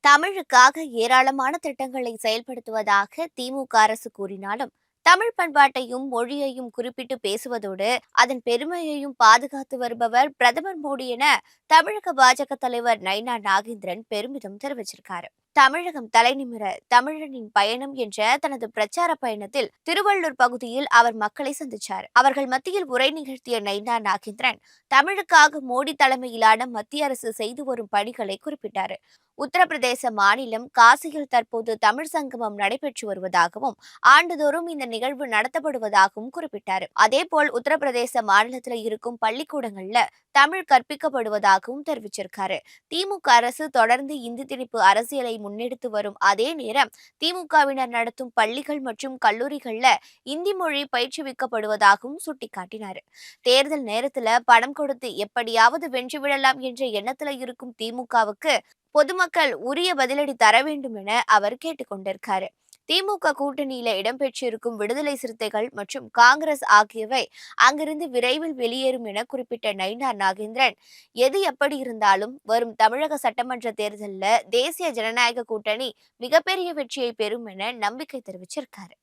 தமிழுக்காக ஏராளமான திட்டங்களை செயல்படுத்துவதாக திமுக அரசு கூறினாலும், தமிழ் பண்பாட்டையும் மொழியையும் குறிப்பிட்டு பேசுவதோடு அதன் பெருமையையும் பாதுகாத்து வருபவர் பிரதமர் மோடி என தமிழக பாஜக தலைவர் நைனா நாகேந்திரன் பெருமிதம் தெரிவிச்சிருக்காரு. தமிழகம் தலைநிமிர தமிழனின் பயணம் என்ற தனது பிரச்சார பயணத்தில் திருவள்ளூர் பகுதியில் அவர் மக்களை சந்திச்சார். அவர்கள் மத்தியில் உரை நிகழ்த்திய நைனா நாகேந்திரன் தமிழுக்காக மோடி தலைமையிலான மத்திய அரசு செய்து வரும் பணிகளை குறிப்பிட்டார். உத்தரப்பிரதேச மாநிலம் காசியில் தற்போது தமிழ் சங்கமம் நடைபெற்று வருவதாகவும் ஆண்டுதோறும் இந்த நிகழ்வு நடத்தப்படுவதாகவும் குறிப்பிட்டார். அதேபோல் உத்தரப்பிரதேச மாநிலத்தில் இருக்கும் பள்ளிக்கூடங்கள்ல தமிழ் கற்பிக்கப்படுவதாகவும் தெரிவிச்சிருக்காரு. திமுக அரசு தொடர்ந்து இந்தி திணிப்பு அரசியலை முன்னெடுத்து வரும் அதே நேரம் திமுகவினர் நடத்தும் பள்ளிகள் மற்றும் கல்லூரிகள்ல இந்தி மொழி பயிற்றுவிக்கப்படுவதாகவும் சுட்டிக்காட்டினார். தேர்தல் நேரத்துல பணம் கொடுத்து எப்படியாவது வென்றுவிடலாம் என்ற எண்ணத்துல இருக்கும் திமுகவுக்கு பொதுமக்கள் உரிய பதிலடி தர வேண்டும் என அவர் கேட்டுக்கொண்டிருக்காரு. திமுக கூட்டணியில இடம்பெற்றிருக்கும் விடுதலை சிறுத்தைகள் மற்றும் காங்கிரஸ் ஆகியவை அங்கிருந்து விரைவில் வெளியேறும் என குறிப்பிட்ட நைனா நாகேந்திரன், எது எப்படி இருந்தாலும் வரும் தமிழக சட்டமன்ற தேர்தலில் தேசிய ஜனநாயக கூட்டணி மிகப்பெரிய வெற்றியை பெறும் என நம்பிக்கை தெரிவிச்சிருக்காரு.